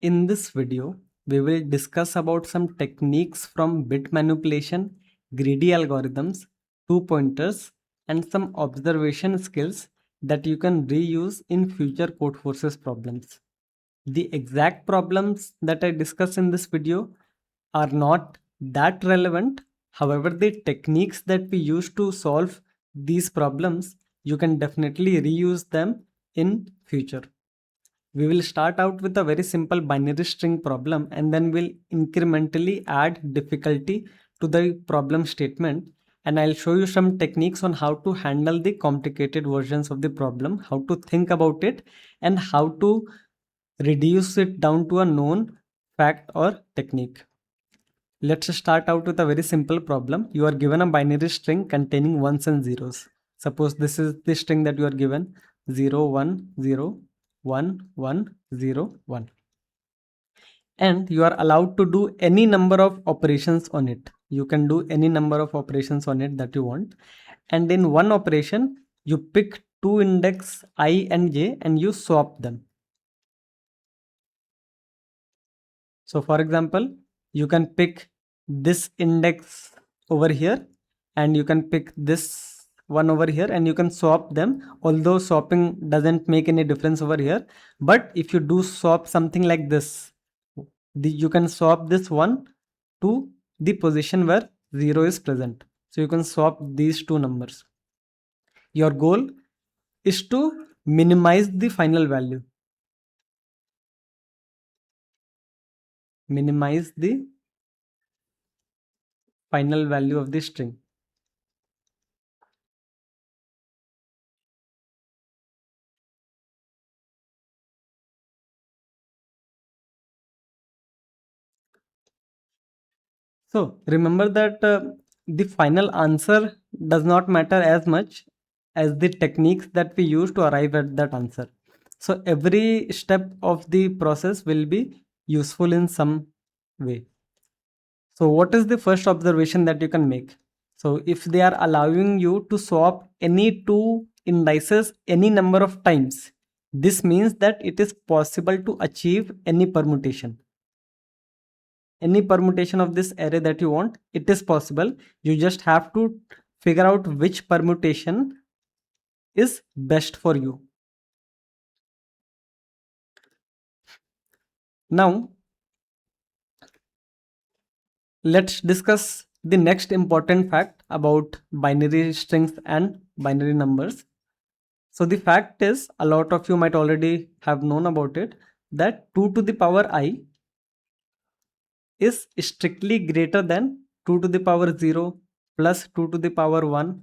In this video, we will discuss about some techniques from bit manipulation, greedy algorithms, two pointers, and some observation skills that you can reuse in future Codeforces problems. The exact problems that I discuss in this video are not that relevant. However, the techniques that we use to solve these problems, you can definitely reuse them in future. We will start out with a very simple binary string problem, and then we'll incrementally add difficulty to the problem statement, and I'll show you some techniques on how to handle the complicated versions of the problem, how to think about it, and how to reduce it down to a known fact or technique. Let's start out with a very simple problem. You are given a binary string containing ones and zeros. Suppose this is the string that you are given, 0 1 0 1 1 0 1, and you are allowed to do any number of operations on it. You can do any number of operations on it that you want, and in one operation you pick two index I and j and you swap them. So for example, you can pick this index over here and you can pick this one over here and you can swap them, although swapping doesn't make any difference over here. But if you do swap something like this, you can swap this one to the position where 0 is present. So you can swap these two numbers. Your goal is to minimize the final value. Minimize the final value of the string. So remember that the final answer does not matter as much as the techniques that we use to arrive at that answer. So every step of the process will be useful in some way. So what is the first observation that you can make? So if they are allowing you to swap any two indices any number of times, this means that it is possible to achieve any permutation. Any permutation of this array that you want, it is possible. You just have to figure out which permutation is best for you. Now let's discuss the next important fact about binary strings and binary numbers. So the fact is, a lot of you might already have known about it, that 2 to the power I is strictly greater than 2 to the power 0 plus 2 to the power 1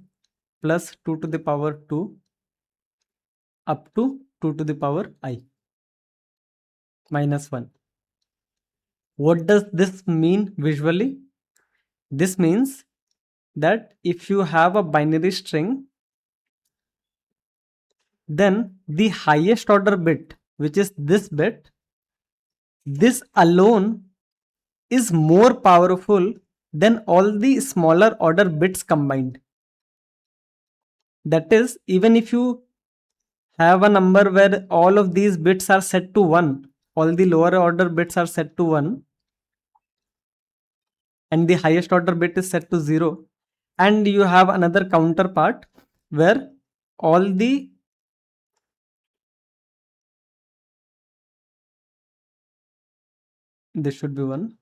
plus 2 to the power 2 up to 2 to the power I minus 1. What does this mean visually? This means that if you have a binary string, then the highest order bit, which is this bit, this alone is more powerful than all the smaller order bits combined. That is, even if you have a number where all of these bits are set to 1, all the lower order bits are set to 1, and the highest order bit is set to 0, and you have another counterpart where all the this should be 1,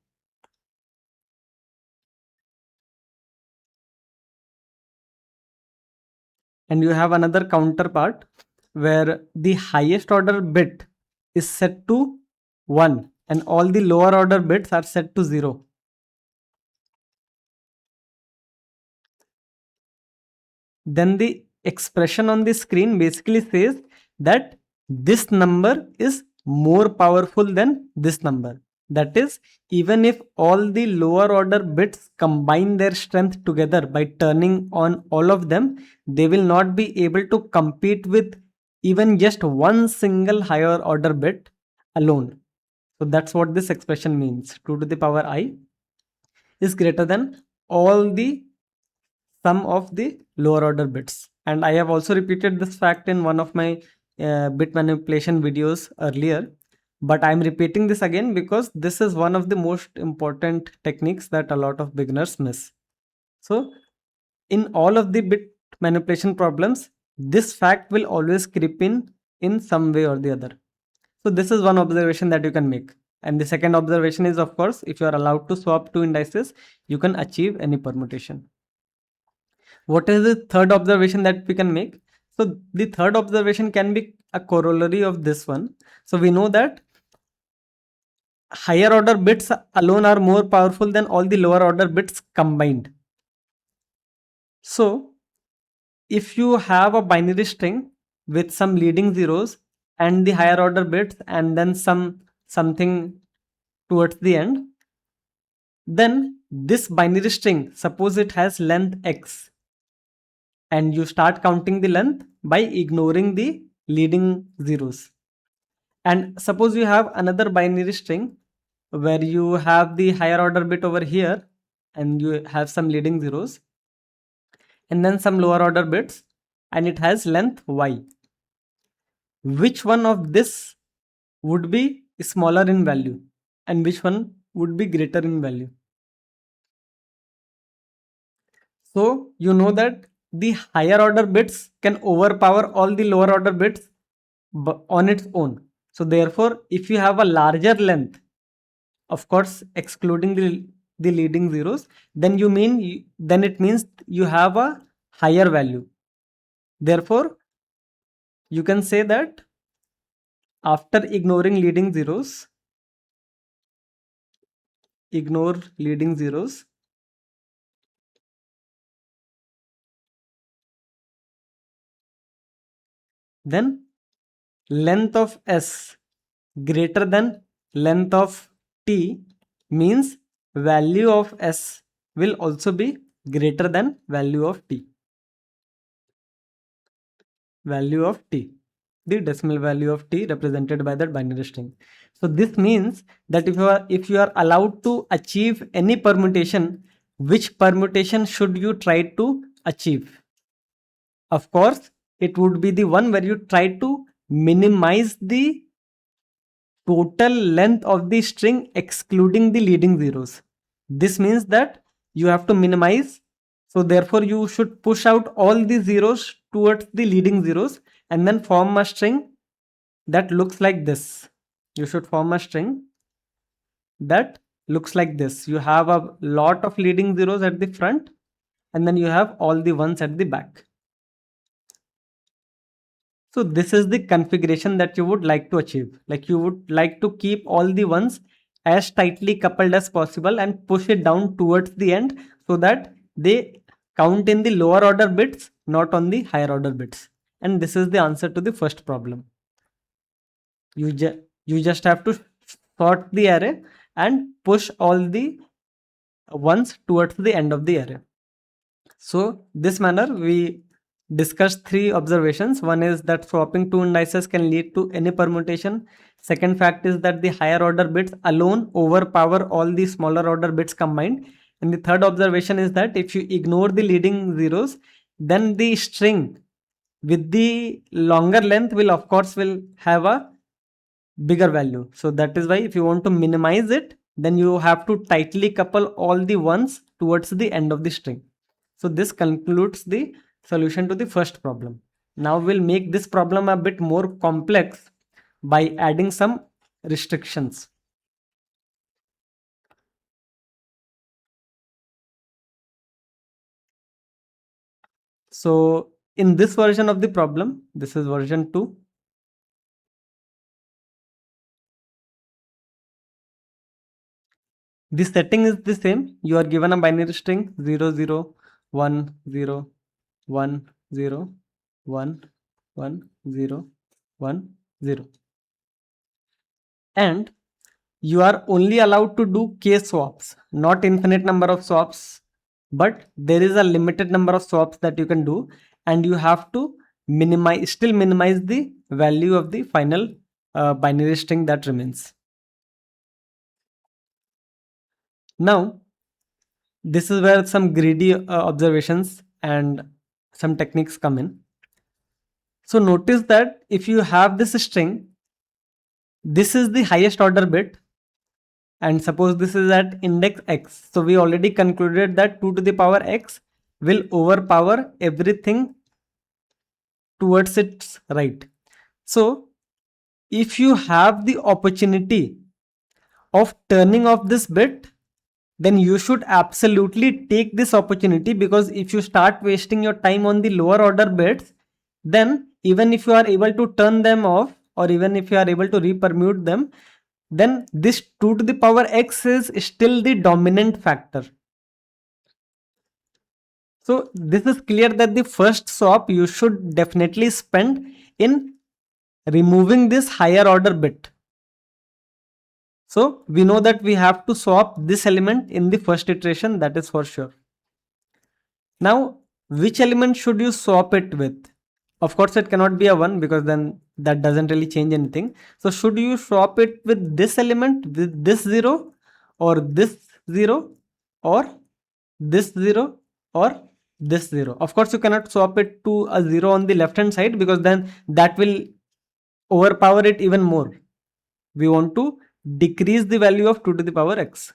and you have another counterpart where the highest order bit is set to 1 and all the lower order bits are set to 0. Then the expression on the screen basically says that this number is more powerful than this number. That is, even if all the lower order bits combine their strength together by turning on all of them, they will not be able to compete with even just one single higher order bit alone. So that's what this expression means. 2 to the power I is greater than all the sum of the lower order bits. And I have also repeated this fact in one of my bit manipulation videos earlier. But I'm repeating this again because this is one of the most important techniques that a lot of beginners miss. So in all of the bit manipulation problems, this fact will always creep in some way or the other. So this is one observation that you can make. And the second observation is, of course, if you are allowed to swap two indices, you can achieve any permutation. What is the third observation that we can make? So the third observation can be a corollary of this one. So we know that higher order bits alone are more powerful than all the lower order bits combined. So if you have a binary string with some leading zeros and the higher order bits and then something towards the end, then this binary string, suppose it has length x, and you start counting the length by ignoring the leading zeros. And suppose you have another binary string where you have the higher order bit over here and you have some leading zeros and then some lower order bits and it has length y. Which one of this would be smaller in value and which one would be greater in value? So you know that the higher order bits can overpower all the lower order bits on its own. So therefore, if you have a larger length, of course excluding the leading zeros, then then it means you have a higher value. Therefore, you can say that after ignoring leading zeros, ignore leading zeros, then length of s greater than length of t means value of s will also be greater than value of t. Value of t, the decimal value of t represented by that binary string. So this means that if you are allowed to achieve any permutation, which permutation should you try to achieve? Of course, it would be the one where you try to minimize the total length of the string excluding the leading zeros. This means that you have to minimize. So therefore you should push out all the zeros towards the leading zeros and then form a string that looks like this. You should form a string that looks like this. You have a lot of leading zeros at the front and then you have all the ones at the back. So this is the configuration that you would like to achieve. Like you would like to keep all the ones as tightly coupled as possible and push it down towards the end so that they count in the lower order bits, not on the higher order bits. And this is the answer to the first problem. You just have to sort the array and push all the ones towards the end of the array. So this manner we discussed three observations. One is that swapping two indices can lead to any permutation. Second fact is that the higher order bits alone overpower all the smaller order bits combined. And the third observation is that if you ignore the leading zeros, then the string with the longer length will of course will have a bigger value. So that is why if you want to minimize it, then you have to tightly couple all the ones towards the end of the string. So this concludes the solution to the first problem. Now we'll make this problem a bit more complex by adding some restrictions. So in this version of the problem, this is version 2. The setting is the same. You are given a binary string 0, 0, 1, 0, 1, 0, 1, 1, 0, 1, 0. And you are only allowed to do k swaps, not infinite number of swaps, but there is a limited number of swaps that you can do, and you have to still minimize the value of the final binary string that remains. Now, this is where some greedy observations and some techniques come in. So notice that if you have this string, this is the highest order bit, and suppose this is at index x. So we already concluded that 2 to the power x will overpower everything towards its right. So if you have the opportunity of turning off this bit, then you should absolutely take this opportunity, because if you start wasting your time on the lower order bits, then even if you are able to turn them off, or even if you are able to repermute them, then this 2 to the power x is still the dominant factor. So this is clear that the first swap you should definitely spend in removing this higher order bit. So we know that we have to swap this element in the first iteration, that is for sure. Now, which element should you swap it with? Of course, it cannot be a 1, because then that doesn't really change anything. So should you swap it with this element, with this 0, or this 0, or this 0, or this 0? Of course, you cannot swap it to a 0 on the left hand side, because then that will overpower it even more. We want to decrease the value of 2 to the power x.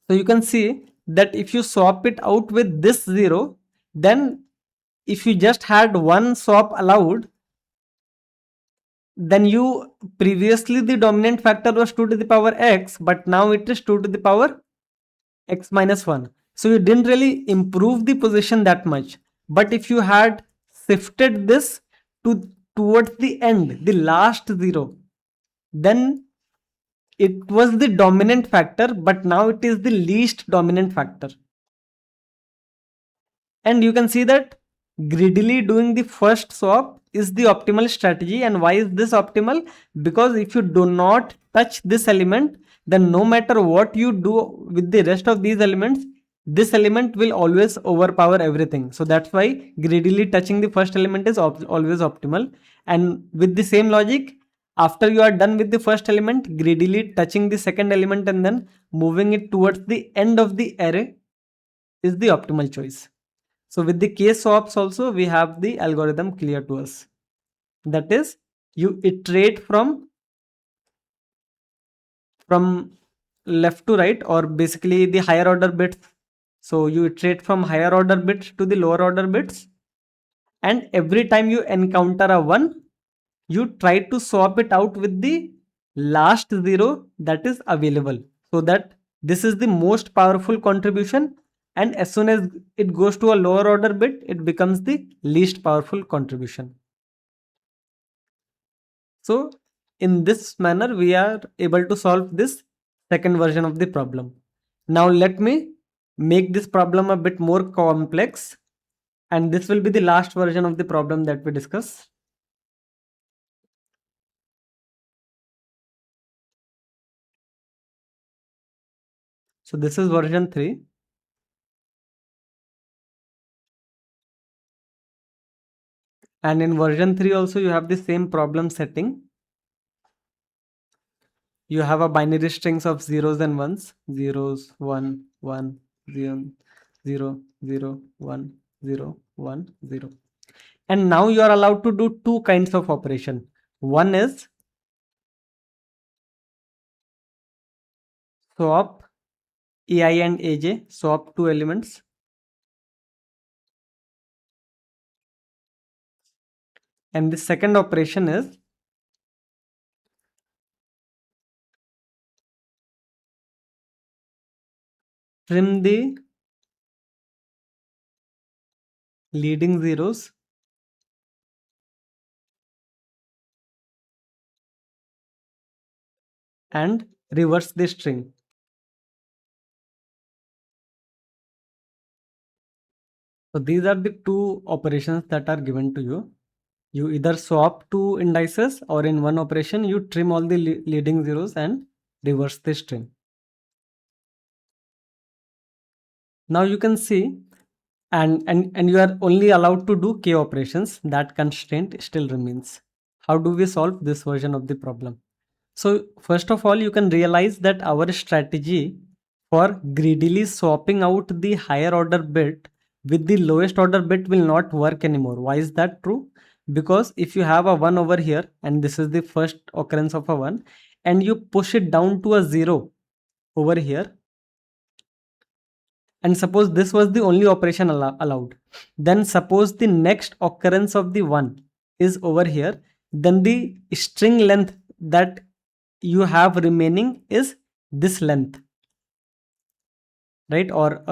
So you can see that if you swap it out with this 0, then if you just had one swap allowed, then you previously the dominant factor was 2 to the power x, but now it is 2 to the power x minus 1. So you didn't really improve the position that much. But if you had shifted this towards the end, the last 0, then it was the dominant factor, but now it is the least dominant factor. And you can see that greedily doing the first swap is the optimal strategy. And why is this optimal? Because if you do not touch this element, then no matter what you do with the rest of these elements, this element will always overpower everything. So that's why greedily touching the first element is always optimal. And with the same logic, after you are done with the first element, greedily touching the second element and then moving it towards the end of the array is the optimal choice. So with the case swaps also, we have the algorithm clear to us. That is, you iterate from left to right, or basically the higher order bits. So you iterate from higher order bits to the lower order bits. And every time you encounter a 1, you try to swap it out with the last 0 that is available. So that this is the most powerful contribution, and as soon as it goes to a lower order bit, it becomes the least powerful contribution. So in this manner, we are able to solve this second version of the problem. Now let me make this problem a bit more complex, and this will be the last version of the problem that we discuss. So this is version 3. And in version 3 also you have the same problem setting. You have a binary strings of zeros and ones, zeros, 1, 1, 0, 0, 0, 1, 0, 1, 0. And now you are allowed to do two kinds of operation. One is swap ai and aj, swap two elements. And the second operation is trim the leading zeros and reverse the string. So these are the two operations that are given to you. You either swap two indices, or in one operation you trim all the leading zeros and reverse the string. Now you can see, and you are only allowed to do k operations. That constraint still remains. How do we solve this version of the problem? So first of all, you can realize that our strategy for greedily swapping out the higher order bit with the lowest order bit will not work anymore. Why is that true? because if you have a 1 over here and this is the first occurrence of a 1 and you push it down to a 0 over here, and suppose this was the only operation allowed, then suppose the next occurrence of the 1 is over here, then the string length that you have remaining is this length, right? Or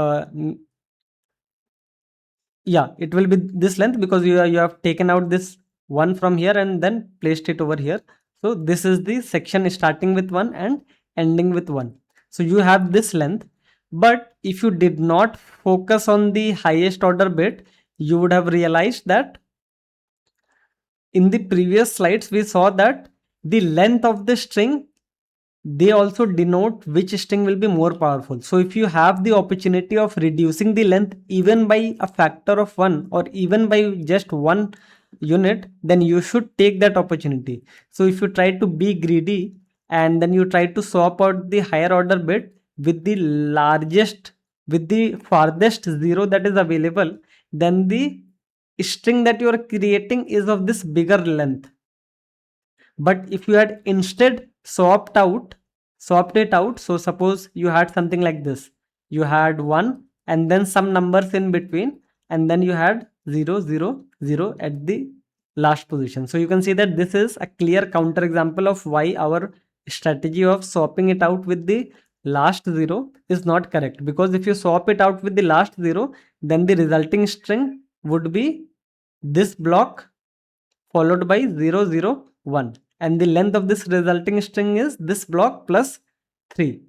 yeah, it will be this length because you have taken out this 1 from here and then placed it over here. So this is the section starting with 1 and ending with 1. So you have this length, but if you did not focus on the highest order bit, you would have realized that in the previous slides we saw that the length of the string, they also denote which string will be more powerful. So if you have the opportunity of reducing the length even by a factor of 1 or even by just 1 unit, then you should take that opportunity. So if you try to be greedy and then you try to swap out the higher order bit with the largest, with the farthest 0 that is available, then the string that you are creating is of this bigger length. But if you had instead swapped it out, so suppose you had something like this, you had 1 and then some numbers in between, and then you had 0 0 0 at the last position. So you can see that this is a clear counter example of why our strategy of swapping it out with the last 0 is not correct, because if you swap it out with the last 0, then the resulting string would be this block followed by 0 0 1, and the length of this resulting string is this block plus 3.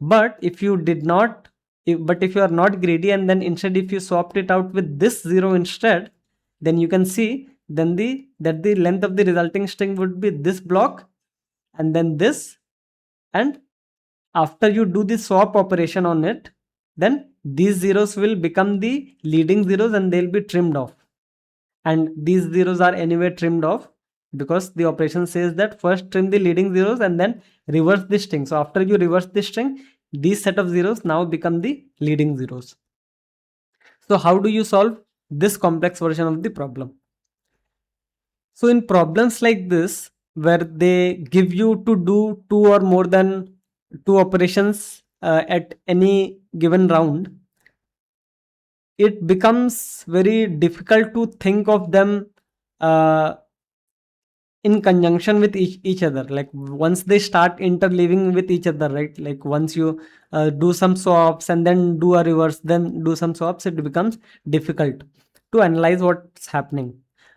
But if you did not, if you are not greedy and then instead if you swapped it out with this 0 instead, then you can see then the length of the resulting string would be this block and then this, and after you do the swap operation on it, then these zeros will become the leading zeros and they'll be trimmed off, and these zeros are anyway trimmed off because the operation says that first trim the leading zeros and then reverse the string. So after you reverse the string, these set of zeros now become the leading zeros. So how do you solve this complex version of the problem? So in problems like this, where they give you to do 2 or more than 2 operations at any given round, it becomes very difficult to think of them uh, in conjunction with each other. Like once they start interleaving with each other, right? Like once you do some swaps and then do a reverse, then do some swaps, it becomes difficult to analyze what's happening.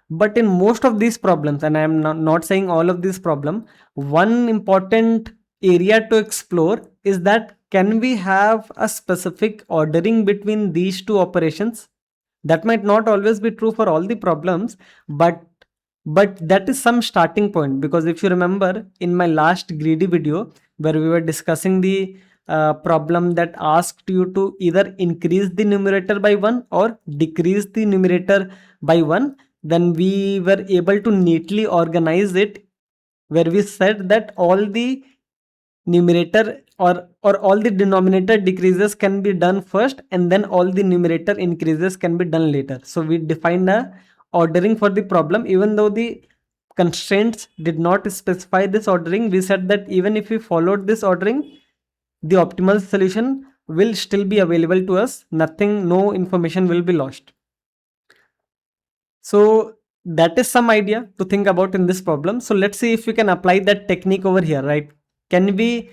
But in most of these problems, and I am not saying all of these problem, one important area to explore is that can we have a specific ordering between these two operations? That might not always be true for all the problems, but that is some starting point, because if you remember in my last greedy video where we were discussing the problem that asked you to either increase the numerator by 1 or decrease the numerator by 1, then we were able to neatly organize it, where we said that all the numerator or all the denominator decreases can be done first and then all the numerator increases can be done later. So we defined a ordering for the problem. Even though the constraints did not specify this ordering, we said that even if we followed this ordering, the optimal solution will still be available to us. No information will be lost. So that is some idea to think about in this problem. So let's see if we can apply that technique over here, right? Can we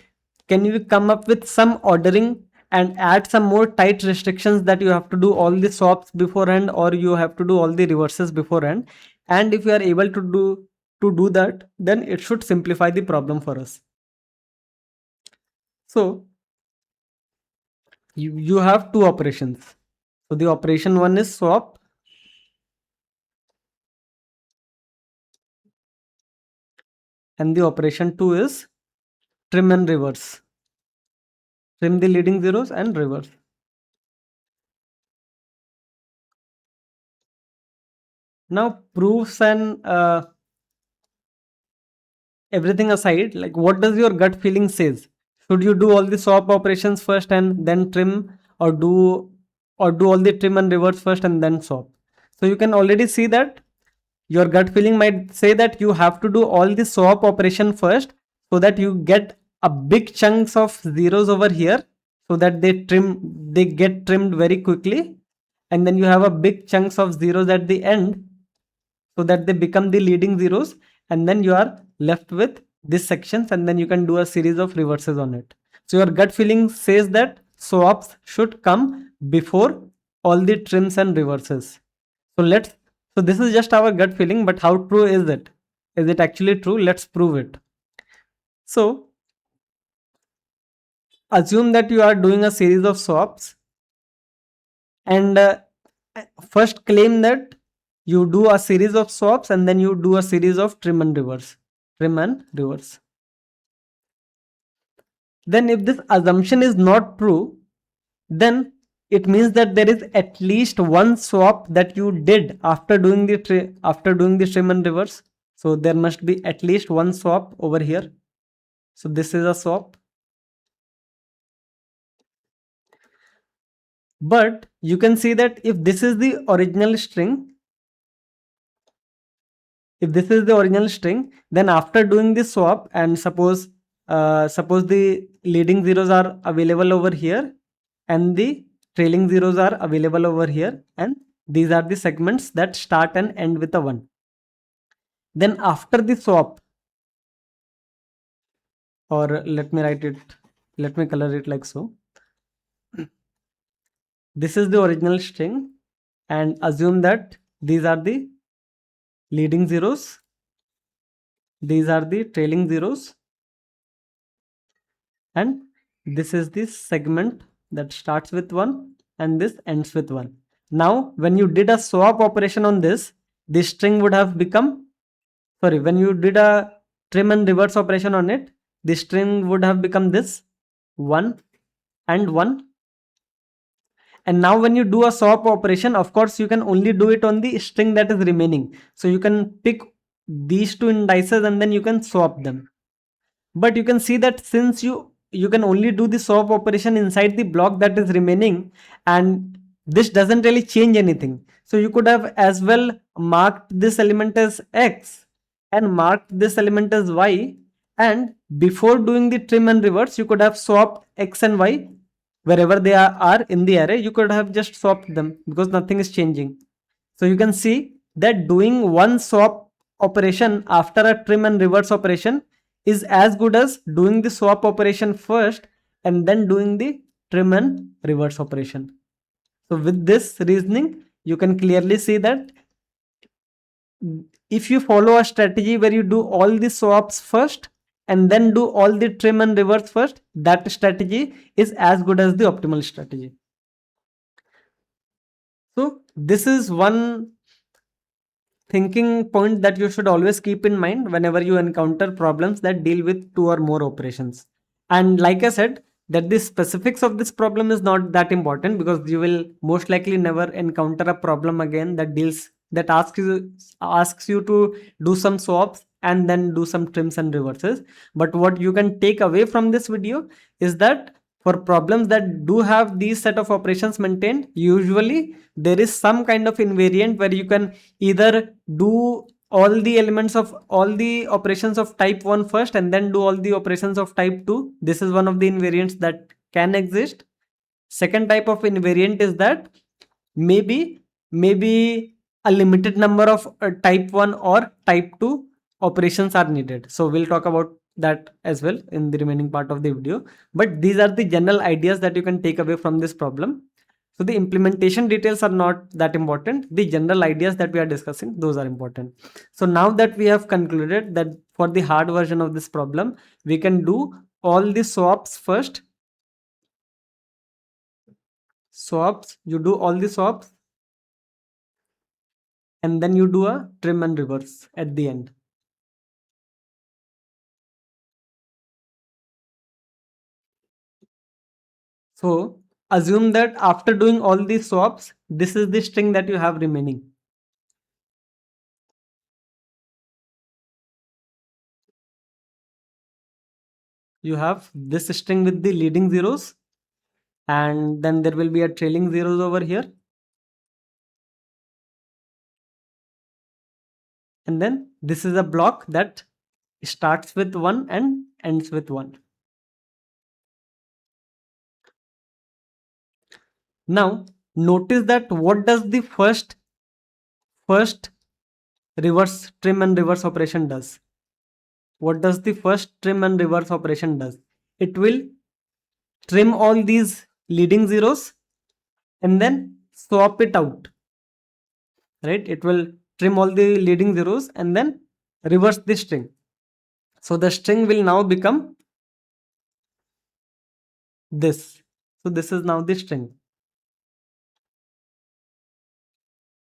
come up with some ordering and add some more tight restrictions that you have to do all the swaps beforehand or you have to do all the reverses beforehand? And if you are able to do that, then it should simplify the problem for us. So you have two operations. So the operation one is swap, and the operation 2 is trim and reverse. Trim the leading zeros and reverse. Now proofs and everything aside, like what does your gut feeling says? Should you do all the swap operations first and then trim, or do all the trim and reverse first and then swap? So you can already see that your gut feeling might say that you have to do all the swap operation first so that you get a big chunks of zeros over here, so that they get trimmed very quickly, and then you have a big chunks of zeros at the end so that they become the leading zeros, and then you are left with this sections, and then you can do a series of reverses on it. So your gut feeling says that swaps should come before all the trims and reverses. So this is just our gut feeling, but how true is it? Is it actually true? Let's prove it. So assume that you are doing a series of swaps, and first claim that you do a series of swaps and then you do a series of trim and reverse. Then if this assumption is not true, then it means that there is at least one swap that you did after doing the trim and reverse. So there must be at least one swap over here. So this is a swap. But you can see that if this is the original string, then after doing this swap, and suppose the leading zeros are available over here and the trailing zeros are available over here, and these are the segments that start and end with a 1. Then after the swap, or let me color it like so. This is the original string, and assume that these are the leading zeros, these are the trailing zeros, and this is the segment that starts with 1 and this ends with 1. Now when you did a swap operation on this string would have become, when you did a trim and reverse operation on it, the string would have become this 1 and 1. And now when you do a swap operation, of course you can only do it on the string that is remaining. So you can pick these two indices and then you can swap them. But you can see that since you can only do the swap operation inside the block that is remaining, and this doesn't really change anything. So you could have as well marked this element as X and marked this element as Y, and before doing the trim and reverse you could have swapped X and Y wherever they are in the array. You could have just swapped them because nothing is changing. So you can see that doing one swap operation after a trim and reverse operation is as good as doing the swap operation first and then doing the trim and reverse operation. So with this reasoning, you can clearly see that if you follow a strategy where you do all the swaps first and then do all the trim and reverse first, that strategy is as good as the optimal strategy. So this is one thinking point that you should always keep in mind whenever you encounter problems that deal with 2 or more operations. And like I said, that the specifics of this problem is not that important because you will most likely never encounter a problem again that asks you to do some swaps and then do some trims and reverses. But what you can take away from this video is that for problems that do have these set of operations maintained, usually there is some kind of invariant where you can either do all the elements of all the operations of type 1 first and then do all the operations of type 2. This is one of the invariants that can exist. Second type of invariant is that maybe a limited number of type 1 or type 2 operations are needed. So we'll talk about that as well in the remaining part of the video. But these are the general ideas that you can take away from this problem. So the implementation details are not that important. The general ideas that we are discussing, those are important. So now that we have concluded that for the hard version of this problem, we can do all the swaps first. You do all the swaps and then you do a trim and reverse at the end. So assume that after doing all these swaps, this is the string that you have remaining. You have this string with the leading zeros, and then there will be a trailing zeros over here. and then this is a block that starts with 1 and ends with 1. Now notice that what does the first reverse trim and reverse operation does. What does the first trim and reverse operation does? It will trim all these leading zeros and then swap it out, right? It will trim all the leading zeros and then reverse the string. So the string will now become this. So this is now the string.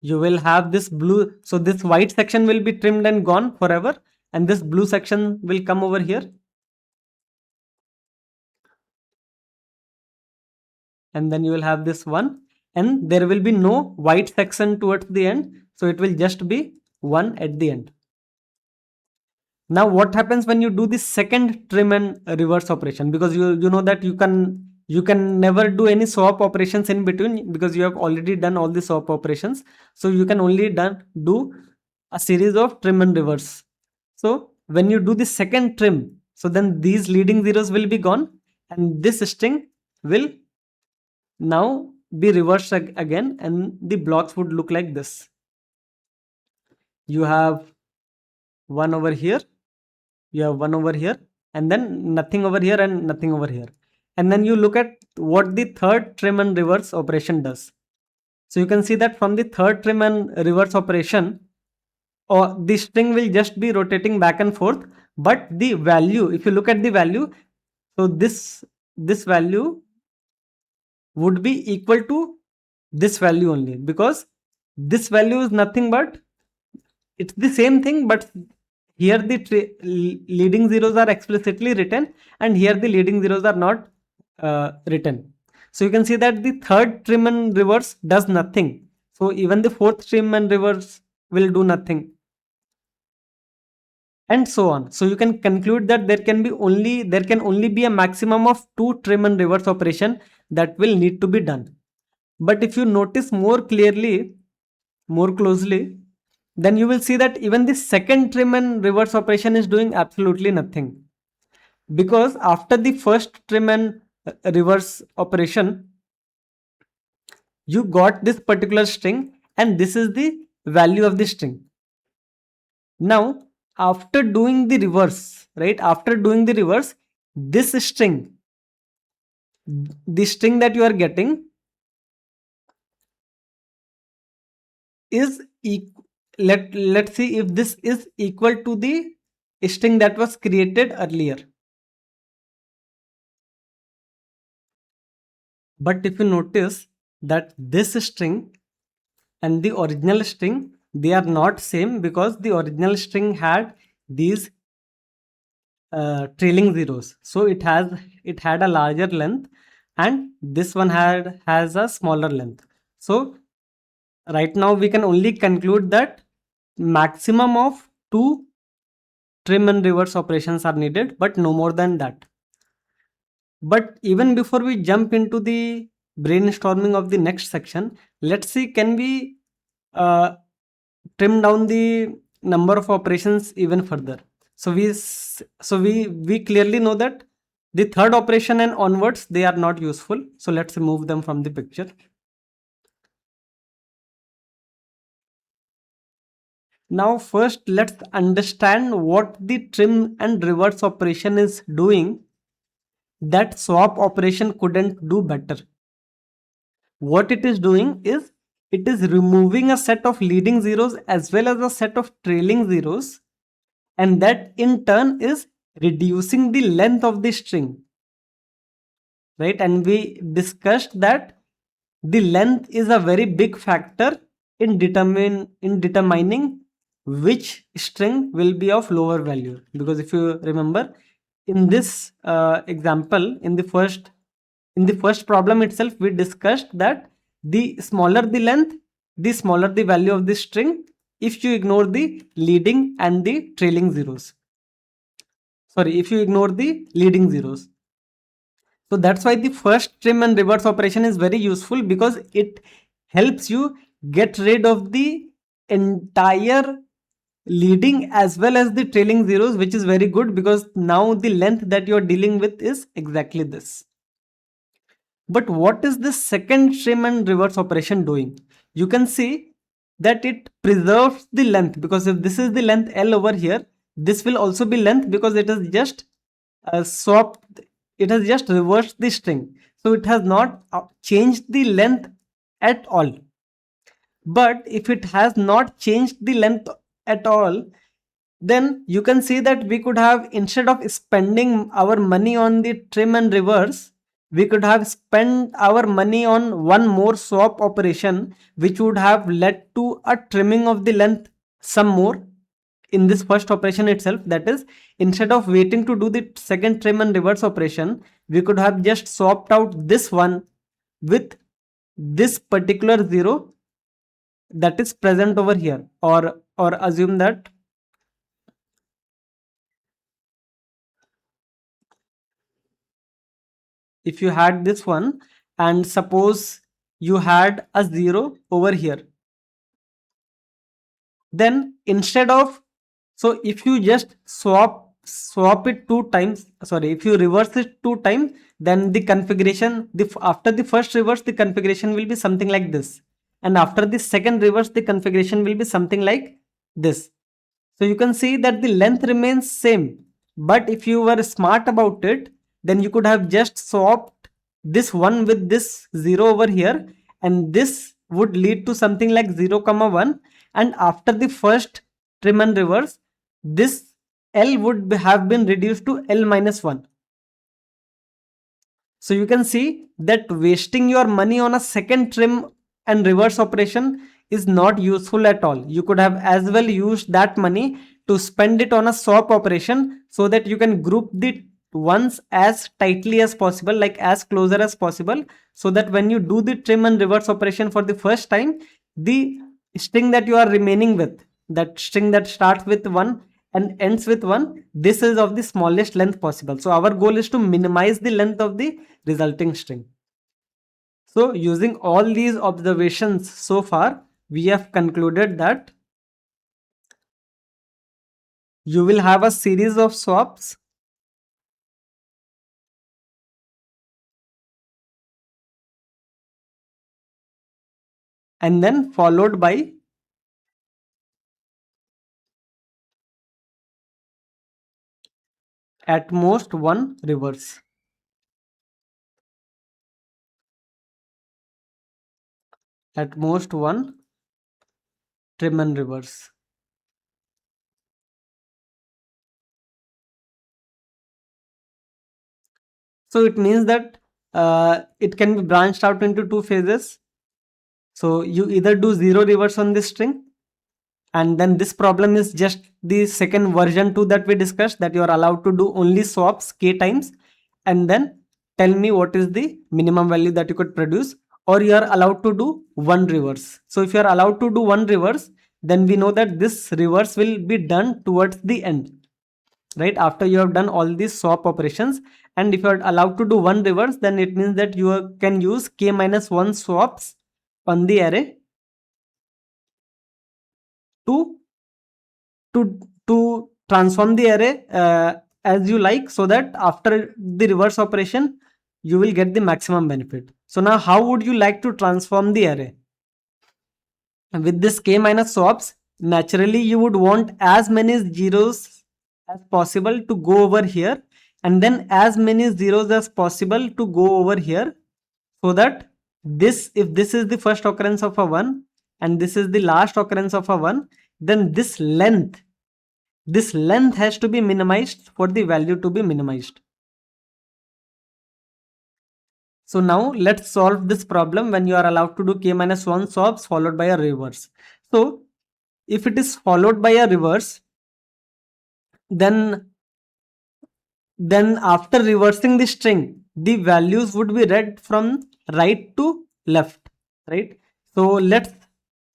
You will have this blue, so this white section will be trimmed and gone forever, and this blue section will come over here, and then you will have this one, and there will be no white section towards the end, so it will just be 1 at the end. Now what happens when you do the second trim and reverse operation? Because you know that you can never do any swap operations in between, because you have already done all the swap operations, so you can only do a series of trim and reverse. So when you do the second trim, so then these leading zeros will be gone, and this string will now be reversed again, and the blocks would look like this. You have one over here, you have one over here, and then nothing over here and nothing over here. And then you look at what the third trim and reverse operation does. So you can see that from the third trim and reverse operation, or the string will just be rotating back and forth, but the value, if you look at the value, so this value would be equal to this value only, because this value is nothing but, it's the same thing, but here the leading zeros are explicitly written, and here the leading zeros are not written. So you can see that the third trim and reverse does nothing. So even the fourth trim and reverse will do nothing, and so on. So you can conclude that there can only be a maximum of 2 trim and reverse operation that will need to be done. But if you notice more closely, then you will see that even the second trim and reverse operation is doing absolutely nothing, because after the first trim and reverse operation, you got this particular string, and this is the value of the string. Now after doing the reverse, right, after doing the reverse, this string, the string that you are getting is let's see if this is equal to the string that was created earlier. But if you notice that this string and the original string, they are not same, because the original string had these trailing zeros, so it had a larger length, and this one has a smaller length. So right now we can only conclude that maximum of 2 trim and reverse operations are needed, but no more than that. But even before we jump into the brainstorming of the next section, let's see, can we trim down the number of operations even further? So we clearly know that the third operation and onwards, they are not useful. So let's remove them from the picture. Now first let's understand what the trim and reverse operation is doing that swap operation couldn't do better. What it is doing is, it is removing a set of leading zeros as well as a set of trailing zeros, and that in turn is reducing the length of the string, right? And we discussed that the length is a very big factor in determining which string will be of lower value, because if you remember, in this example, in the first problem itself, we discussed that the smaller the length, the smaller the value of the string, if you ignore the leading and the trailing zeros. Sorry, if you ignore the leading zeros. So that's why the first trim and reverse operation is very useful, because it helps you get rid of the entire leading as well as the trailing zeros, which is very good because now the length that you're dealing with is exactly this. But what is this second trim and reverse operation doing? You can see that it preserves the length, because if this is the length L over here, this will also be length because it is just swapped, it has just reversed the string. So it has not changed the length at all. But if it has not changed the length at all, then you can see that we could have, instead of spending our money on the trim and reverse, we could have spent our money on one more swap operation, which would have led to a trimming of the length some more in this first operation itself. That is, instead of waiting to do the second trim and reverse operation, we could have just swapped out this one with this particular zero that is present over here, or assume that if you had this one and suppose you had a 0 over here, then instead of, so if you just swap it two times, sorry, if you reverse it two times, then the configuration, after the first reverse, the configuration will be something like this, and after the second reverse, the configuration will be something like this. So you can see that the length remains same, but if you were smart about it, then you could have just swapped this one with this 0 over here, and this would lead to something like 0 comma 1, and after the first trim and reverse, this L would have been reduced to L minus 1. So you can see that wasting your money on a second trim and reverse operation is not useful at all. You could have as well used that money to spend it on a swap operation, so that you can group the ones as tightly as possible, like as closer as possible, so that when you do the trim and reverse operation for the first time, the string that you are remaining with, that string that starts with 1 and ends with 1, this is of the smallest length possible. So our goal is to minimize the length of the resulting string. So using all these observations so far, we have concluded that you will have a series of swaps and then followed by at most one reverse. At most one trim and reverse. So it means that it can be branched out into two phases. So you either do 0 reverse on this string, and then this problem is just the second version 2 that we discussed, that you are allowed to do only swaps k times, and then tell me what is the minimum value that you could produce, or you are allowed to do one reverse. So if you are allowed to do one reverse, then we know that this reverse will be done towards the end, right, after you have done all these swap operations. And if you are allowed to do one reverse, then it means that you can use k minus 1 swaps on the array to to transform the array as you like, so that after the reverse operation you will get the maximum benefit. So now how would you like to transform the array? With this k minus swaps, naturally you would want as many zeros as possible to go over here, and then as many zeros as possible to go over here, so that this, if this is the first occurrence of a 1 and this is the last occurrence of a 1, then this length has to be minimized for the value to be minimized. So now let's solve this problem when you are allowed to do k minus 1 swaps followed by a reverse. So if it is followed by a reverse, then after reversing the string, the values would be read from right to left, right? So let's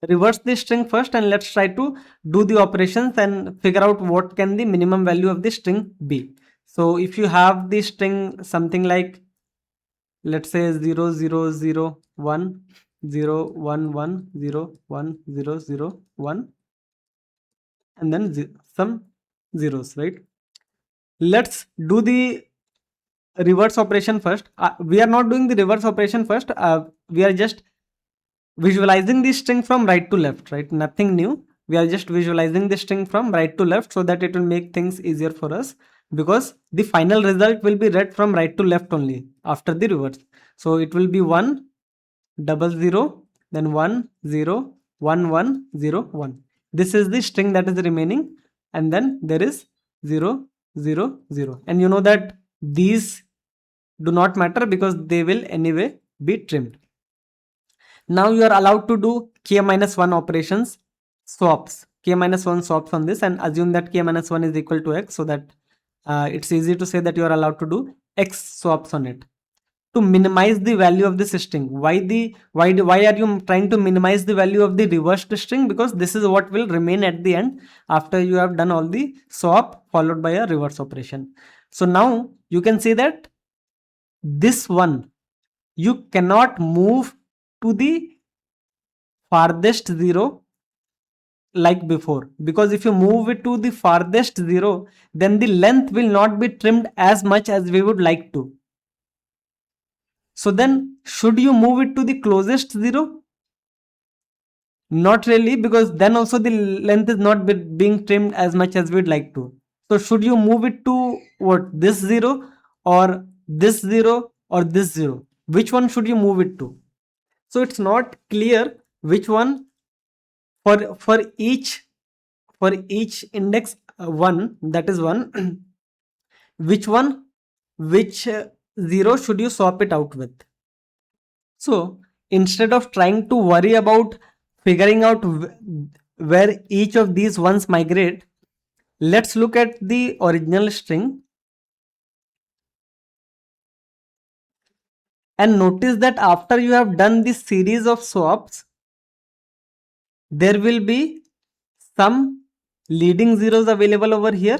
reverse the string first, and let's try to do the operations and figure out what can the minimum value of the string be. So if you have the string something like, let's say 0 0 0 1 0 1 1 0 1 0 0 1, and then some zeros, right? Let's do the reverse operation first. We are not doing the reverse operation first. We are just visualizing the string from right to left, right? Nothing new. We are just visualizing the string from right to left so that it will make things easier for us, because the final result will be read from right to left only after the reverse. So it will be 1 double 0, then 1 0 1 1 0 1. This is the string that is remaining, and then there is 0 0 0. And you know that these do not matter because they will anyway be trimmed. Now you are allowed to do k minus 1 operations, swaps, k minus 1 swaps on this, and assume that k minus 1 is equal to x, so that it's easy to say that you are allowed to do x swaps on it to minimize the value of this string. Why are you trying to minimize the value of the reversed string? Because this is what will remain at the end after you have done all the swap followed by a reverse operation. So now you can see that this one you cannot move to the farthest zero like before, because if you move it to the farthest zero, then the length will not be trimmed as much as we would like to. So then should you move it to the closest zero? Not really, because then also the length is not being trimmed as much as we'd like to. So should you move it to what, this zero or this zero or this zero? Which one should you move it to? So it's not clear which one for each index 1, that is 1, which zero should you swap it out with. So instead of trying to worry about figuring out where each of these ones migrate, let's look at the original string and notice that after you have done this series of swaps, there will be some leading zeros available over here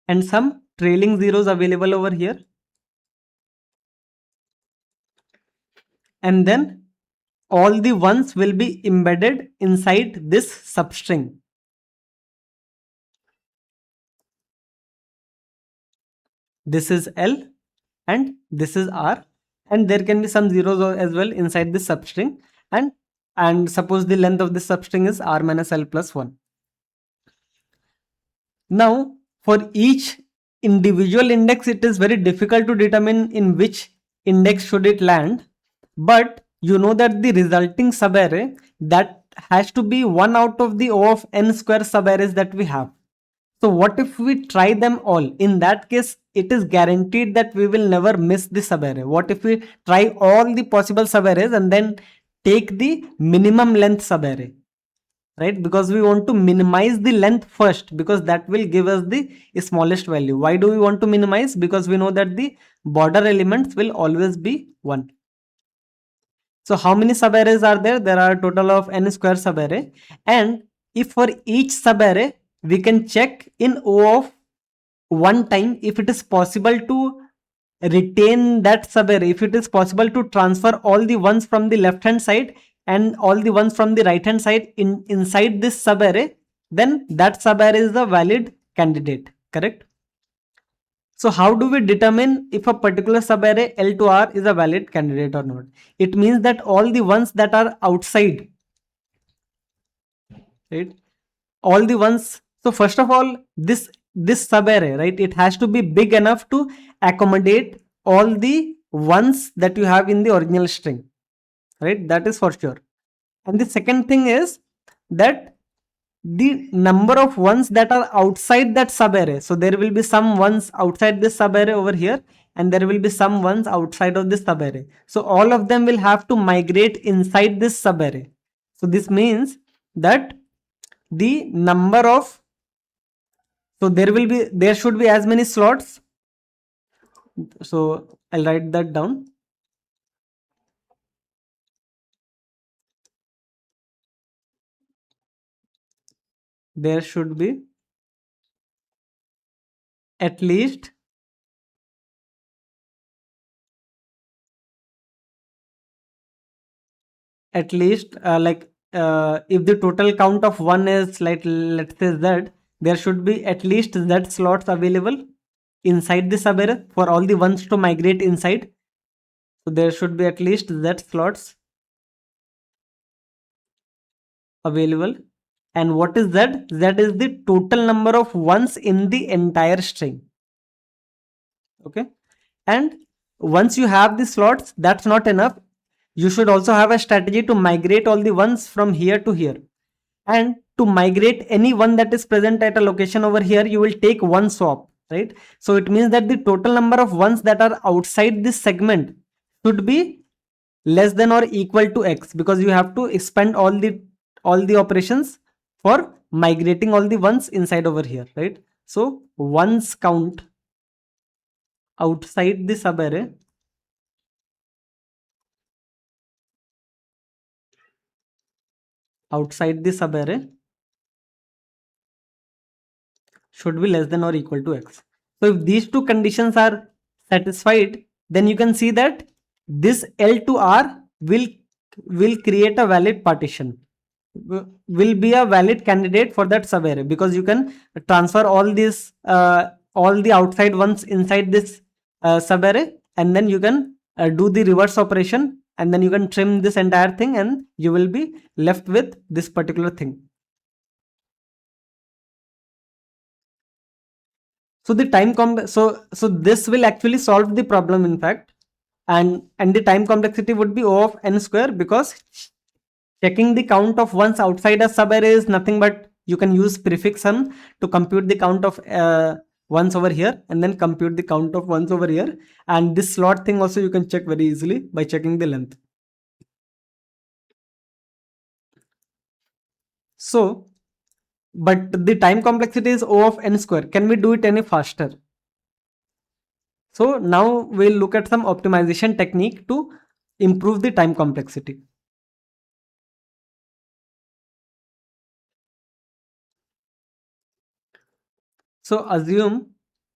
and some trailing zeros available over here, and then all the ones will be embedded inside this substring. This is L and this is R, and there can be some zeros as well inside this substring, and suppose the length of this substring is R minus L plus 1. Now for each individual index it is very difficult to determine in which index should it land, but you know that the resulting subarray, that has to be one out of the O of n square subarrays that we have. So what if we try them all? In that case, it is guaranteed that we will never miss the subarray. What if we try all the possible subarrays and then take the minimum length subarray, right? Because we want to minimize the length first, because that will give us the smallest value. Why do we want to minimize? Because we know that the border elements will always be 1. So how many subarrays are there? There are a total of n square subarray, and if for each subarray we can check in O of 1 time if it is possible to retain that subarray, if it is possible to transfer all the ones from the left hand side and all the ones from the right hand side inside this subarray, then that subarray is a valid candidate, correct? So how do we determine if a particular subarray L to R is a valid candidate or not? It means that all the ones that are outside, right? All the ones. So first of all, this subarray, right? It has to be big enough to accommodate all the ones that you have in the original string, right? That is for sure. And the second thing is that the number of ones that are outside that subarray. So there will be some ones outside this subarray over here, and there will be some ones outside of this subarray. So all of them will have to migrate inside this subarray. So this means that the number of, so there should be as many slots. So I'll write that down. There should be at least like if the total count of 1 is like, let's say z, there should be at least z slots available inside the subarray for all the ones to migrate inside. So there should be at least z slots available. And what is z? Z is the total number of ones in the entire string. Okay. And once you have the slots, that's not enough. You should also have a strategy to migrate all the ones from here to here. And to migrate any one that is present at a location over here, you will take one swap, right? So it means that the total number of ones that are outside this segment should be less than or equal to x, because you have to expend all the operations for migrating all the ones inside over here, right? So ones count outside the subarray should be less than or equal to x. So if these two conditions are satisfied, then you can see that this L to R will create a valid partition, will be a valid candidate for that subarray, because you can transfer all these all the outside ones inside this subarray, and then you can do the reverse operation, and then you can trim this entire thing, and you will be left with this particular thing. So the so this will actually solve the problem, in fact, and the time complexity would be O of n square, because checking the count of ones outside a subarray is nothing but you can use prefix sum to compute the count of ones over here, and then compute the count of ones over here. And this slot thing also you can check very easily by checking the length. So, but the time complexity is O of n square. Can we do it any faster? So now we'll look at some optimization technique to improve the time complexity. So assume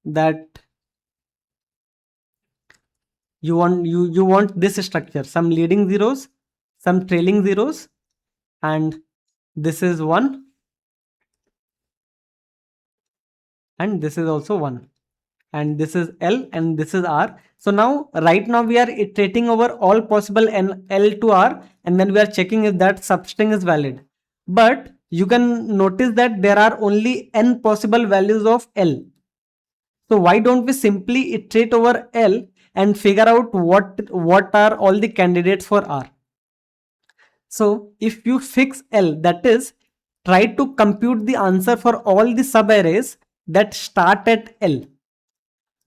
that you want this structure, some leading zeros, some trailing zeros, and this is 1, and this is also 1, and this is L, and this is R. So now right now we are iterating over all possible L to R, and then we are checking if that substring is valid. But you can notice that there are only n possible values of L. So why don't we simply iterate over L and figure out what are all the candidates for R? So if you fix L, that is, try to compute the answer for all the subarrays that start at L.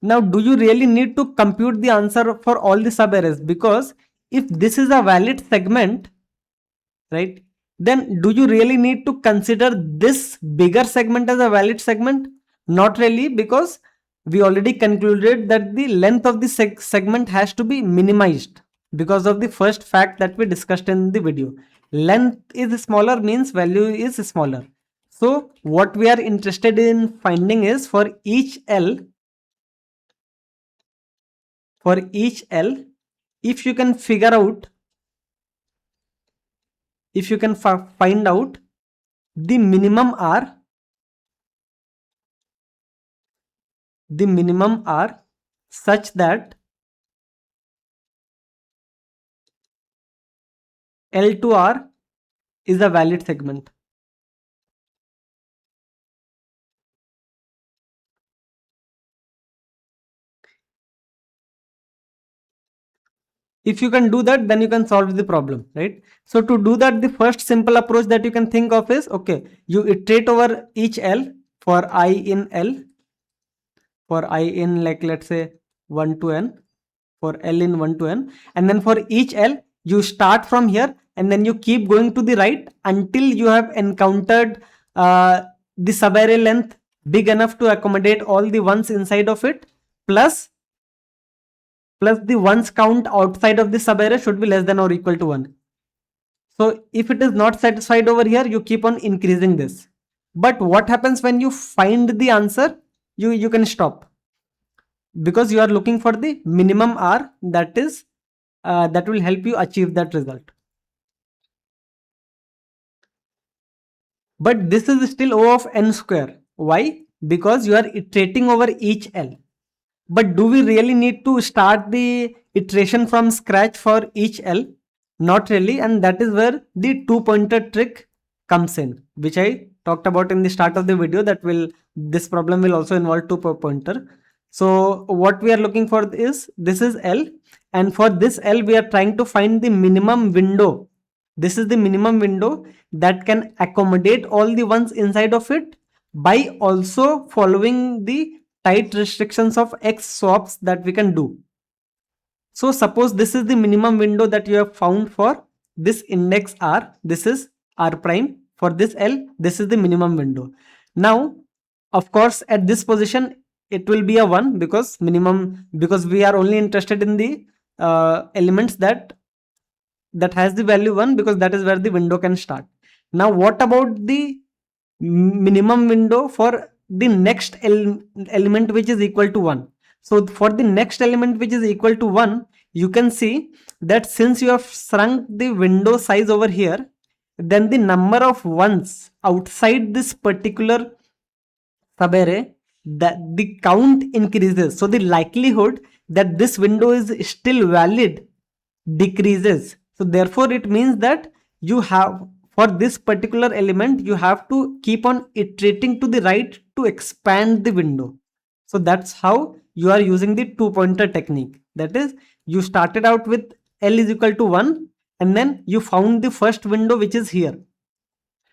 Now, do you really need to compute the answer for all the subarrays? Because if this is a valid segment, right, then do you really need to consider this bigger segment as a valid segment? Not really, because we already concluded that the length of the segment has to be minimized because of the first fact that we discussed in the video. Length is smaller means value is smaller. So what we are interested in finding is for each L, if you can figure out, if you can find out the minimum R, such that L to R is a valid segment. If you can do that, then you can solve the problem, right? So to do that, the first simple approach that you can think of is, okay, you iterate over each L for I in L, for I in, like, let's say 1 to n, for L in 1 to n, and then for each L you start from here and then you keep going to the right until you have encountered the subarray length big enough to accommodate all the ones inside of it, plus the ones count outside of the subarray should be less than or equal to 1. So if it is not satisfied over here, you keep on increasing this. But what happens when you find the answer? You can stop, because you are looking for the minimum R that will help you achieve that result. but this is still O of n square. Why? Because you are iterating over each L. But do we really need to start the iteration from scratch for each L? Not really, and that is where the two-pointer trick comes in, which I talked about in the start of the video. That will this problem will also involve two-pointer. So what we are looking for is, this is L, and for this L we are trying to find the minimum window. This is the minimum window that can accommodate all the ones inside of it by also following the tight restrictions of X swaps that we can do. So suppose this is the minimum window that you have found for this index R. This is R prime. For this L, this is the minimum window. Now, of course, at this position, it will be a 1 because we are only interested in the elements that has the value 1, because that is where the window can start. Now, what about the minimum window for the next element which is equal to 1? So for the next element which is equal to 1, you can see that since you have shrunk the window size over here, then the number of ones outside this particular subarray, that the count increases. So the likelihood that this window is still valid decreases. So therefore it means that you have, for this particular element, you have to keep on iterating to the right to expand the window. So that's how you are using the two-pointer technique. That is, you started out with L is equal to 1, and then you found the first window which is here.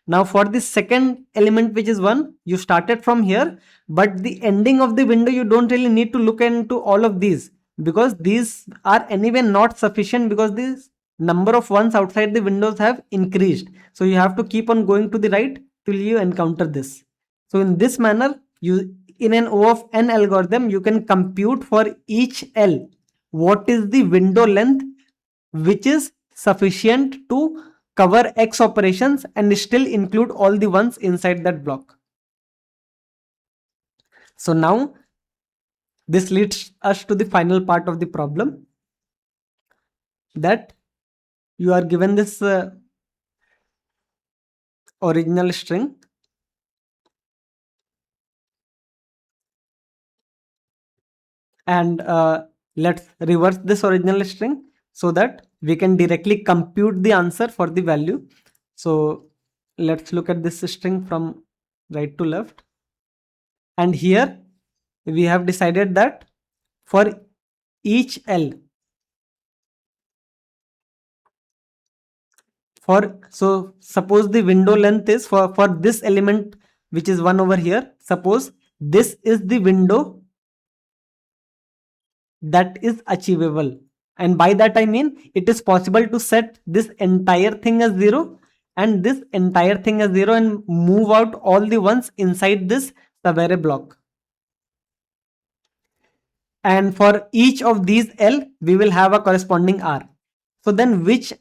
Now for the second element which is 1, you started from here, but the ending of the window, you don't really need to look into all of these, because these are anyway not sufficient, because this number of ones outside the windows have increased. So you have to keep on going to the right till you encounter this. So in this manner, you, in an O of n algorithm, you can compute for each L what is the window length which is sufficient to cover X operations and still include all the ones inside that block. So now this leads us to the final part of the problem, that you are given this original string, and let's reverse this original string so that we can directly compute the answer for the value. So let's look at this string from right to left, and here we have decided that for each L, so suppose the window length is for this element which is 1 over here, suppose this is the window that is achievable, and by that I mean it is possible to set this entire thing as 0 and this entire thing as 0 and move out all the ones inside this subarray block. And for each of these L, we will have a corresponding R. So then which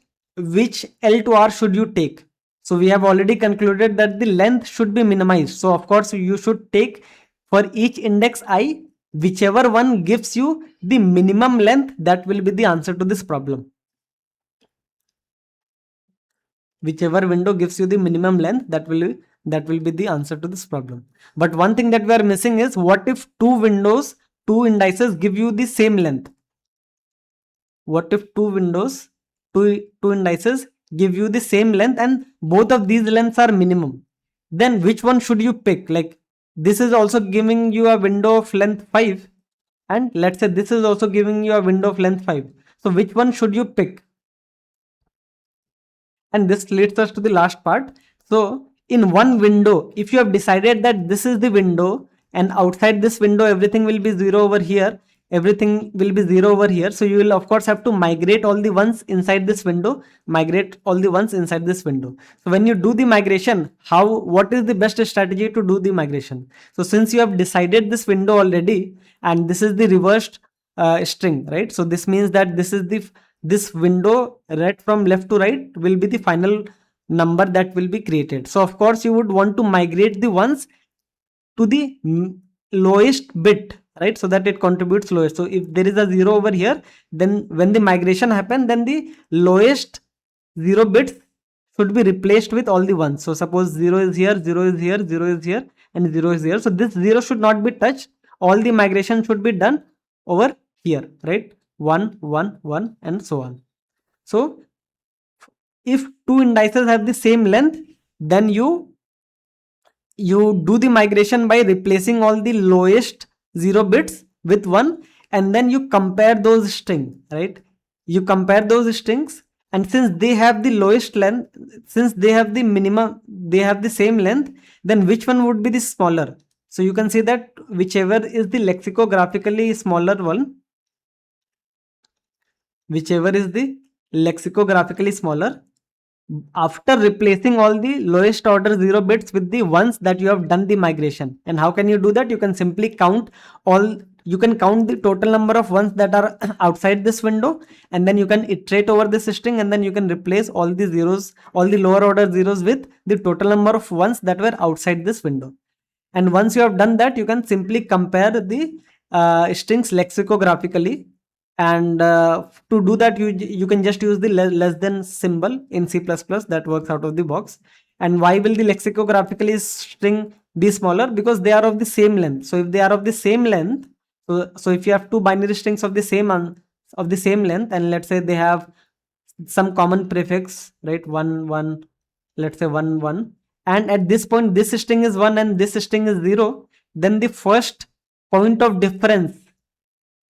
L to R should you take? So we have already concluded that the length should be minimized. So of course you should take for each index I, whichever one gives you the minimum length, that will be the answer to this problem. Whichever window gives you the minimum length, that will be the answer to this problem. But one thing that we are missing is, what if two indices give you the same length? What if two indices give you the same length and both of these lengths are minimum? Then which one should you pick? Like, this is also giving you a window of length 5, and let's say this is also giving you a window of length 5. So which one should you pick? And this leads us to the last part. So in one window, if you have decided that this is the window and outside this window everything will be 0 over here, everything will be 0 over here, so you will of course have to migrate all the ones inside this window, So when you do the migration, what is the best strategy to do the migration? So since you have decided this window already, and this is the reversed string, right? So this means that this window read from left to right will be the final number that will be created. So of course you would want to migrate the ones to the lowest bit, right? So that it contributes lowest. So if there is a 0 over here, then when the migration happens, then the lowest 0 bits should be replaced with all the ones. So suppose 0 is here, 0 is here, 0 is here, and 0 is here. So this 0 should not be touched. All the migration should be done over here, right? 1, 1, 1, and so on. So if two indices have the same length, then you do the migration by replacing all the lowest 0 bits with 1, and then you compare those strings, right? You compare those strings, and since they have the lowest length, since they have the minimum, they have the same length, then which one would be the smaller? So you can see that whichever is the lexicographically smaller one, whichever is the lexicographically smaller, after replacing all the lowest order 0 bits with the ones that you have done the migration. And how can you do that? You can simply count you can count the total number of ones that are outside this window, and then you can iterate over this string, and then you can replace all the zeros, all the lower order zeros with the total number of ones that were outside this window. And once you have done that, you can simply compare the strings lexicographically, and to do that you can just use the less than symbol in C++. That works out of the box. And why will the lexicographically string be smaller? Because they are of the same length. So if they are of the same length, so if you have two binary strings of the same length, and let's say they have some common prefix, right? 1 1, let's say 1 1, and at this point this string is 1 and this string is 0, then the first point of difference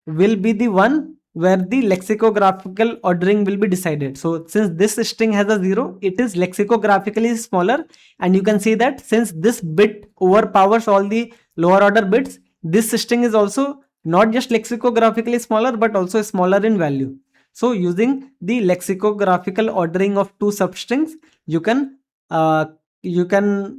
will be the one where the lexicographical ordering will be decided. So since this string has a 0, it is lexicographically smaller, and you can see that since this bit overpowers all the lower order bits, this string is also not just lexicographically smaller but also smaller in value. So using the lexicographical ordering of two substrings, you can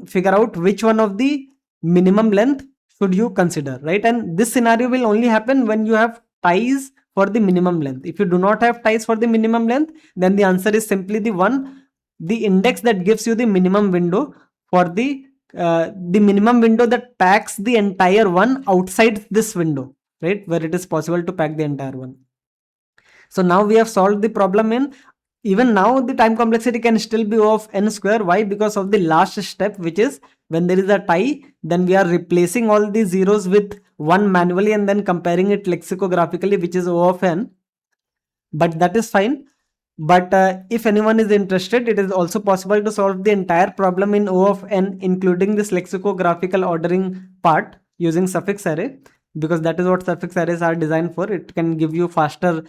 figure out which one of the minimum length should you consider, right? And this scenario will only happen when you have ties for the minimum length. If you do not have ties for the minimum length, then the answer is simply the index that gives you the minimum window for the minimum window that packs the entire one outside this window, right? Where it is possible to pack the entire one. So now we have solved the problem in, even now the time complexity can still be O of n square. Why? Because of the last step, which is when there is a tie, then we are replacing all the zeros with 1 manually and then comparing it lexicographically, which is O of n. But that is fine. But if anyone is interested, it is also possible to solve the entire problem in O of n, including this lexicographical ordering part, using suffix array, because that is what suffix arrays are designed for. It can give you faster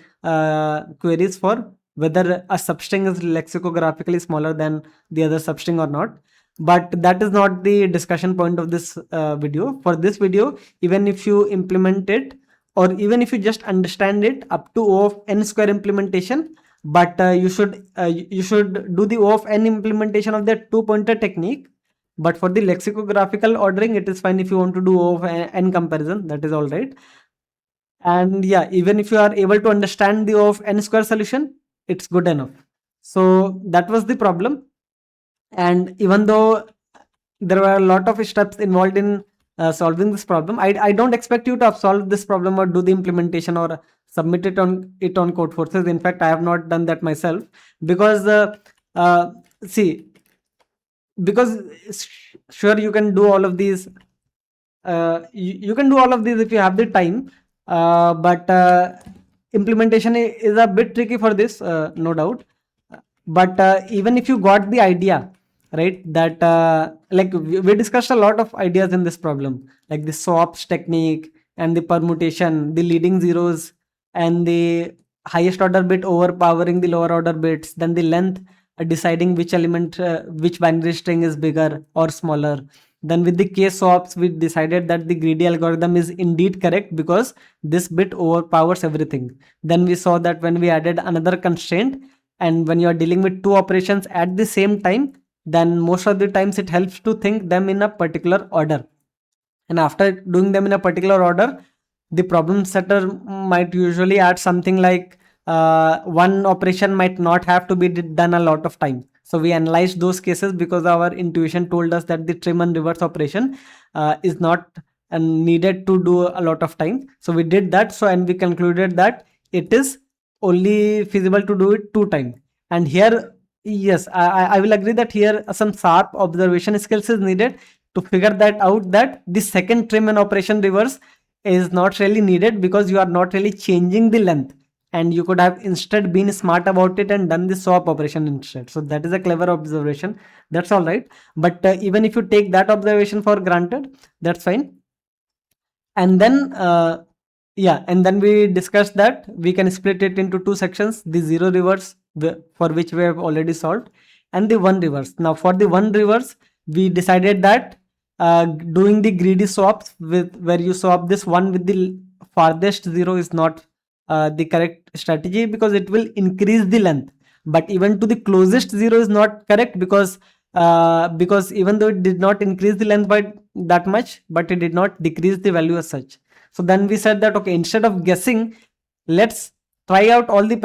queries for whether a substring is lexicographically smaller than the other substring or not. But that is not the discussion point of this video. For this video, even if you implement it, or even if you just understand it up to O of n square implementation, but you should do the O of n implementation of the two pointer technique. But for the lexicographical ordering, it is fine if you want to do O of n comparison. That is all right. And yeah, even if you are able to understand the O of n square solution, it's good enough. So that was the problem. And even though there were a lot of steps involved in solving this problem, I don't expect you to solve this problem or do the implementation or submit it on Codeforces. In fact, I have not done that myself, because see, because sure, you can do all of these. You can do all of these if you have the time, but implementation is a bit tricky for this, no doubt. But even if you got the idea, right, that like we discussed a lot of ideas in this problem, like the swaps technique and the permutation, the leading zeros and the highest order bit overpowering the lower order bits, then the length deciding which element, which binary string is bigger or smaller. Then with the case swaps, we decided that the greedy algorithm is indeed correct because this bit overpowers everything. Then we saw that when we added another constraint, and when you are dealing with two operations at the same time, then most of the times it helps to think them in a particular order. And after doing them in a particular order, the problem setter might usually add something like one operation might not have to be done a lot of time. So we analyzed those cases because our intuition told us that the trim and reverse operation is not needed to do a lot of time. So we did that. So, and we concluded that it is only feasible to do it 2 times. And here Yes, I will agree that here some sharp observation skills is needed to figure that out, that the second trim and operation reverse is not really needed because you are not really changing the length, and you could have instead been smart about it and done the swap operation instead. So that is a clever observation. That's all right. But even if you take that observation for granted, that's fine. And then yeah, and then we discussed that we can split it into two sections: the zero reverse, for which we have already solved, and the one reverse. Now for the one reverse, we decided that doing the greedy swaps, with where you swap this one with the farthest zero, is not the correct strategy, because it will increase the length. But even to the closest zero is not correct, because even though it did not increase the length by that much, but it did not decrease the value as such. So then we said that, okay, instead of guessing, let's try out all the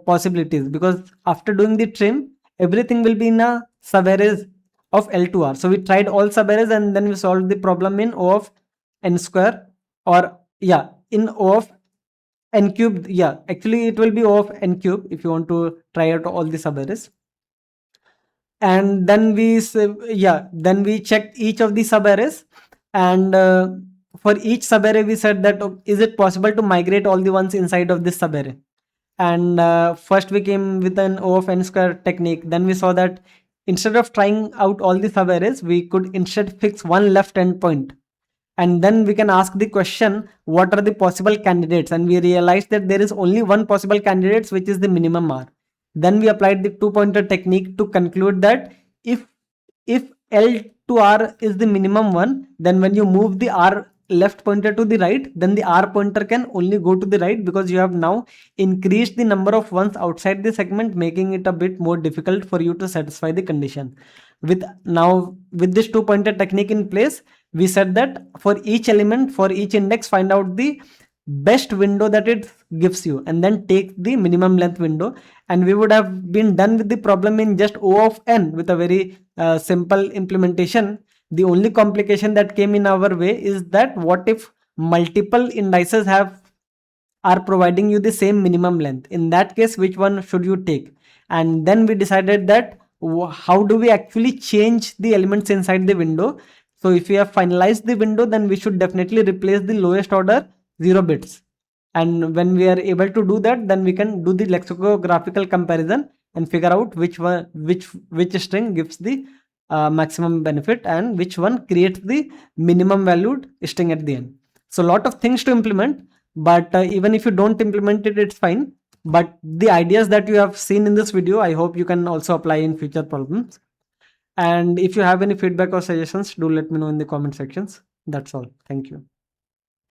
possibilities, because after doing the trim, everything will be in a subarrays of L2R. So we tried all subarrays, and then we solved the problem in O of n square, or yeah, in O of n cube. Yeah, actually it will be O of n cube if you want to try out all the subarrays. And then then we checked each of the subarrays, and for each subarray we said that, is it possible to migrate all the ones inside of this subarray? And first we came with an O of n square technique. Then we saw that instead of trying out all the subarrays, we could instead fix one left endpoint, and then we can ask the question, what are the possible candidates? And we realized that there is only one possible candidate, which is the minimum R. Then we applied the two pointer technique to conclude that if L to R is the minimum one, then when you move the R left pointer to the right, then the R pointer can only go to the right, because you have now increased the number of ones outside the segment, making it a bit more difficult for you to satisfy the condition. With this two pointer technique in place, we said that for each element, for each index, find out the best window that it gives you, and then take the minimum length window, and we would have been done with the problem in just O of n, with a very simple implementation. The only complication that came in our way is that, what if multiple indices are providing you the same minimum length? In that case, which one should you take? And then we decided that, how do we actually change the elements inside the window? So if we have finalized the window, then we should definitely replace the lowest order 0 bits. And when we are able to do that, then we can do the lexicographical comparison and figure out which string gives the maximum benefit, and which one creates the minimum valued string at the end. So a lot of things to implement, but even if you don't implement it, it's fine. But the ideas that you have seen in this video, I hope you can also apply in future problems. And if you have any feedback or suggestions, do let me know in the comment sections. That's all. Thank you.